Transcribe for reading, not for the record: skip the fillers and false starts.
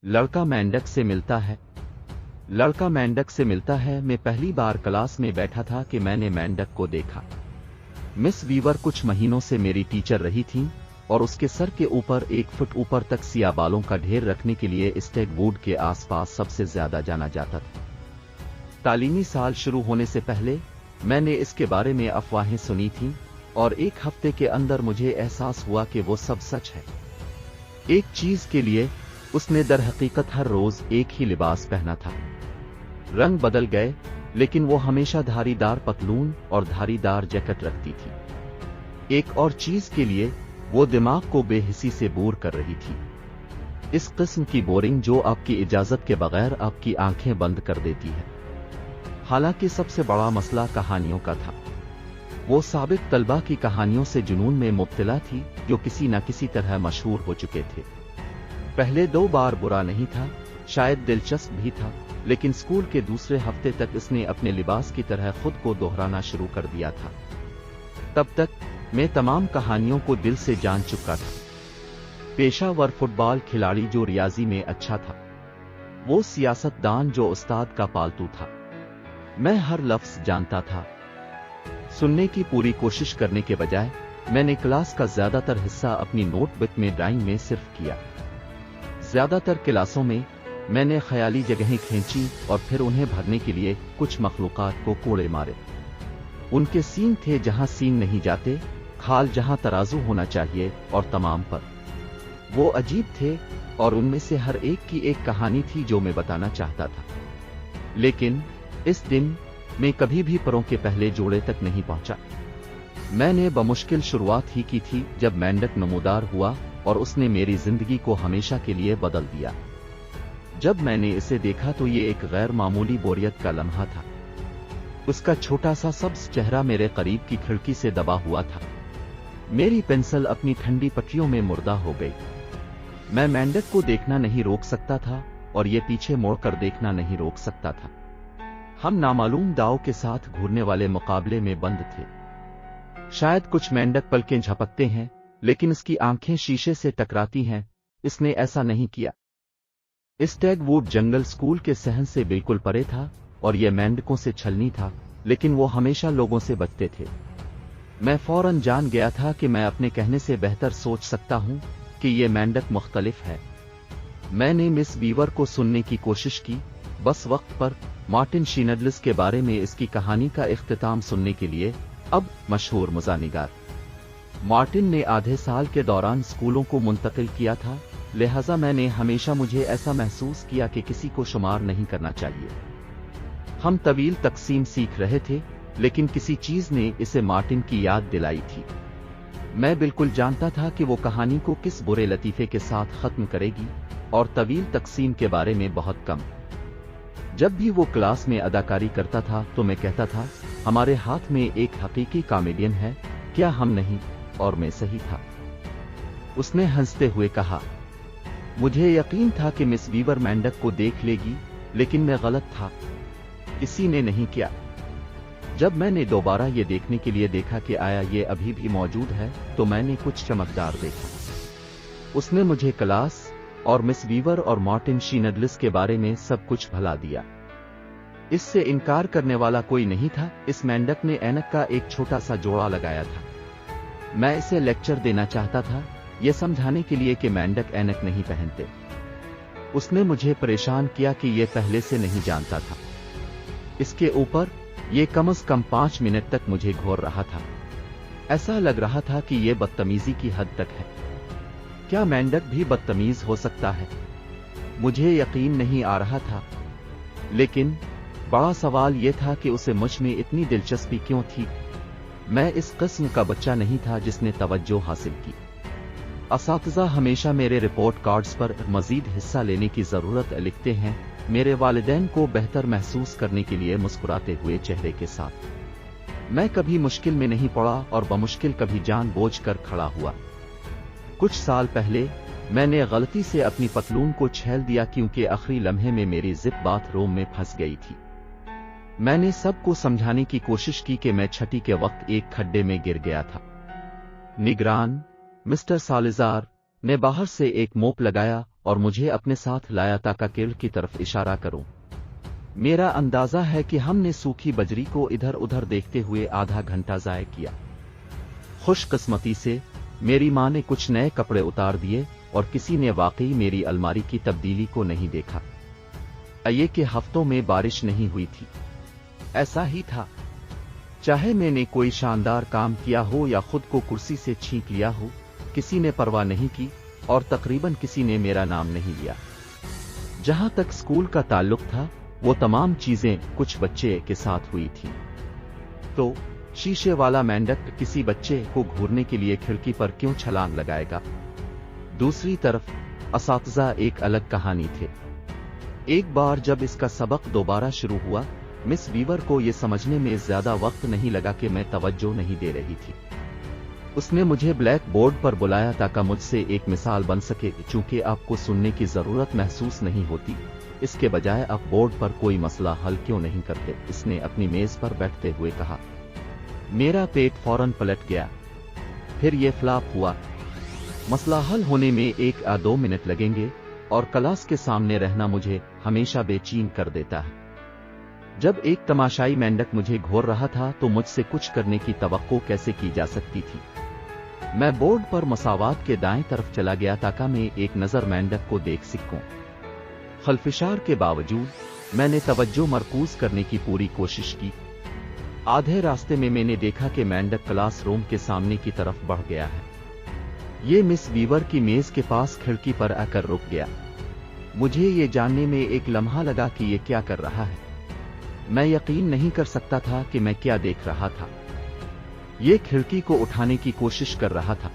लड़का मेंढक से मिलता है। लड़का मेंढक से मिलता है। मैं पहली बार क्लास में बैठा था कि मैंने मेंढक को देखा। मिस वीवर कुछ महीनों से मेरी टीचर रही थीं और उसके सर के ऊपर 1 फुट ऊपर तक सिया बालों का ढेर रखने के लिए स्टेगवुड के आसपास सबसे ज्यादा जाना जाता था। तालीमी साल शुरू होने से पहले मैंने इसके बारे में अफवाहें सुनी थीं और 1 हफ्ते के अंदर मुझे एहसास हुआ कि वो सब सच है। एक चीज के लिए उसने दर हकीकत हर रोज एक ही लिबास पहना था। रंग बदल गए, लेकिन वो हमेशा धारीदार पतलून और धारीदार जैकेट रखती थी। एक और चीज के लिए वो दिमाग को बेहिसी से बोर कर रही थी। इस किस्म की बोरिंग जो आपकी इजाजत के बगैर आपकी आंखें बंद कर देती है। हालांकि सबसे बड़ा मसला कहानियों का था। वो साबिक तलबा की कहानियों से जुनून में मुब्तला थी जो किसी न किसी तरह मशहूर हो चुके थे। पहले 2 बार बुरा नहीं था, शायद दिलचस्प भी था, लेकिन स्कूल के दूसरे हफ्ते तक इसने अपने लिबास की तरह खुद को दोहराना शुरू कर दिया था। तब तक मैं तमाम कहानियों को दिल से जान चुका था। पेशावर फुटबॉल खिलाड़ी जो रियाजी में अच्छा था, वो सियासतदान जो उस्ताद का पालतू था। मैं हर लफ्ज जानता था। सुनने की पूरी कोशिश करने के बजाय मैंने क्लास का ज्यादातर हिस्सा अपनी नोटबुक में ड्राइंग में सिर्फ किया। ज्यादातर क्लासों में मैंने ख्याली जगहें खींची और फिर उन्हें भरने के लिए कुछ मखलूकात को कोड़े मारे। उनके सीन थे जहां सीन नहीं जाते, खाल जहां तराजू होना चाहिए और तमाम पर। वो अजीब थे और उनमें से हर एक की एक कहानी थी जो मैं बताना चाहता था। लेकिन इस दिन मैं कभी भी परों के पहले जोड़े तक नहीं पहुंचा। मैंने बमुश्किल शुरुआत ही की थी जब मेंढक नमूदार हुआ और उसने मेरी जिंदगी को हमेशा के लिए बदल दिया। जब मैंने इसे देखा तो ये एक गैर मामूली बोरियत का लम्हा था। उसका छोटा सा सब्ज चेहरा मेरे करीब की खिड़की से दबा हुआ था। मेरी पेंसिल अपनी ठंडी पट्टियों में मुर्दा हो गई। मैं मेंढक को देखना नहीं रोक सकता था और ये पीछे मोड़कर देखना नहीं रोक सकता था। हम नामालूम दाव के साथ घूरने वाले मुकाबले में बंद थे। शायद कुछ मेंढक पलकें झपकते हैं, लेकिन इसकी आंखें शीशे से टकराती हैं। इसने ऐसा नहीं किया। स्टेगवुड जंगल स्कूल के सहन से बिल्कुल परे था और यह मेंढकों से छलनी था, लेकिन वो हमेशा लोगों से बचते थे। मैं फौरन जान गया था कि मैं अपने कहने से बेहतर सोच सकता हूं कि ये मेंढक मुख्तलिफ है। मैंने मिस वीवर को सुनने की कोशिश की, बस वक्त पर मार्टिन शीनडलिस के बारे में इसकी कहानी का इख्तिताम सुनने के लिए। अब मशहूर मुज़ानिगार मार्टिन ने आधे साल के दौरान स्कूलों को मुंतकिल किया था, लिहाजा मैंने हमेशा मुझे ऐसा महसूस किया कि किसी को शुमार नहीं करना चाहिए। हम तवील तकसीम सीख रहे थे, लेकिन किसी चीज ने इसे मार्टिन की याद दिलाई थी। मैं बिल्कुल जानता था कि वो कहानी को किस बुरे लतीफे के साथ खत्म करेगी और तवील तकसीम के बारे में बहुत कम। जब भी वो क्लास में अदाकारी करता था तो मैं कहता था, हमारे हाथ में एक हकीकी कॉमेडियन है, क्या हम नहीं? और मैं सही था। उसने हंसते हुए कहा, मुझे यकीन था कि मिस वीवर मेंढक को देख लेगी, लेकिन मैं गलत था। किसी ने नहीं किया। जब मैंने दोबारा ये देखने के लिए देखा कि आया ये अभी भी मौजूद है, तो मैंने कुछ चमकदार देखा। उसने मुझे क्लास और मिस वीवर और मार्टिन शीनडलिस के बारे में सब कुछ भला दिया। इससे इनकार करने वाला कोई नहीं था। इस मेंढक ने ऐनक का एक छोटा सा जोड़ा लगाया था। मैं इसे लेक्चर देना चाहता था, यह समझाने के लिए कि मेंढक ऐनक नहीं पहनते। उसने मुझे परेशान किया कि यह पहले से नहीं जानता था। इसके ऊपर यह कम से कम 5 मिनट तक मुझे घोर रहा था। ऐसा लग रहा था कि यह बदतमीजी की हद तक है। क्या मेंढक भी बदतमीज हो सकता है? मुझे यकीन नहीं आ रहा था, लेकिन बड़ा सवाल यह था कि उसे मुझ में इतनी दिलचस्पी क्यों थी। मैं इस किस्म का बच्चा नहीं था जिसने तवज्जो हासिल की। असातिज़ा हमेशा मेरे रिपोर्ट कार्ड्स पर मजीद हिस्सा लेने की जरूरत लिखते हैं, मेरे वालिदैन को बेहतर महसूस करने के लिए मुस्कुराते हुए चेहरे के साथ। मैं कभी मुश्किल में नहीं पड़ा और बमुश्किल कभी जानबूझकर खड़ा हुआ। कुछ साल पहले मैंने गलती से अपनी पतलून को छेल दिया क्योंकि आखिरी लम्हे में मेरी जिप बाथरूम में फंस गई थी। मैंने सबको समझाने की कोशिश की कि मैं छठी के वक्त एक खड्डे में गिर गया था। निगरान मिस्टर सालिजार ने बाहर से एक मोप लगाया और मुझे अपने साथ लाया ताकि केल की तरफ इशारा करूं। मेरा अंदाजा है कि हमने सूखी बजरी को इधर उधर देखते हुए आधा घंटा ज़ाय किया। खुशकिस्मती से मेरी मां ने कुछ नए कपड़े उतार दिए और किसी ने वाकई मेरी अलमारी की तब्दीली को नहीं देखा। ये कि हफ्तों में बारिश नहीं हुई थी। ऐसा ही था, चाहे मैंने कोई शानदार काम किया हो या खुद को कुर्सी से छींक लिया हो, किसी ने परवाह नहीं की और तकरीबन किसी ने मेरा नाम नहीं लिया। जहां तक स्कूल का ताल्लुक था, वो तमाम चीजें कुछ बच्चे के साथ हुई थी। तो शीशे वाला मेंढक किसी बच्चे को घूरने के लिए खिड़की पर क्यों छलांग लगाएगा? दूसरी तरफ असातिज़ा एक अलग कहानी थे। एक बार जब इसका सबक दोबारा शुरू हुआ, मिस वीवर को यह समझने में ज्यादा वक्त नहीं लगा कि मैं तवज्जो नहीं दे रही थी। उसने मुझे ब्लैक बोर्ड पर बुलाया ताकि मुझसे एक मिसाल बन सके। चूंकि आपको सुनने की जरूरत महसूस नहीं होती, इसके बजाय आप बोर्ड पर कोई मसला हल क्यों नहीं करते? इसने अपनी मेज पर बैठते हुए कहा। मेरा पेट फौरन पलट गया। फिर यह फ्लॉप हुआ। मसला हल होने में 1 या 2 मिनट लगेंगे और क्लास के सामने रहना मुझे हमेशा बेचैन कर देता है। जब एक तमाशाई मेंढक मुझे घूर रहा था तो मुझसे कुछ करने की तवक्को कैसे की जा सकती थी? मैं बोर्ड पर मसावात के दाएं तरफ चला गया ताकि मैं एक नजर मेंढक को देख सकूं। खलफिशार के बावजूद मैंने तवज्जो मरकूज करने की पूरी कोशिश की। आधे रास्ते में मैंने देखा कि मेंढक क्लास रूम के सामने की तरफ बढ़ गया है। ये मिस वीवर की मेज के पास खिड़की पर आकर रुक गया। मुझे ये जानने में एक लम्हा लगा कि ये क्या कर रहा है। मैं यकीन नहीं कर सकता था कि मैं क्या देख रहा था। ये खिड़की को उठाने की कोशिश कर रहा था।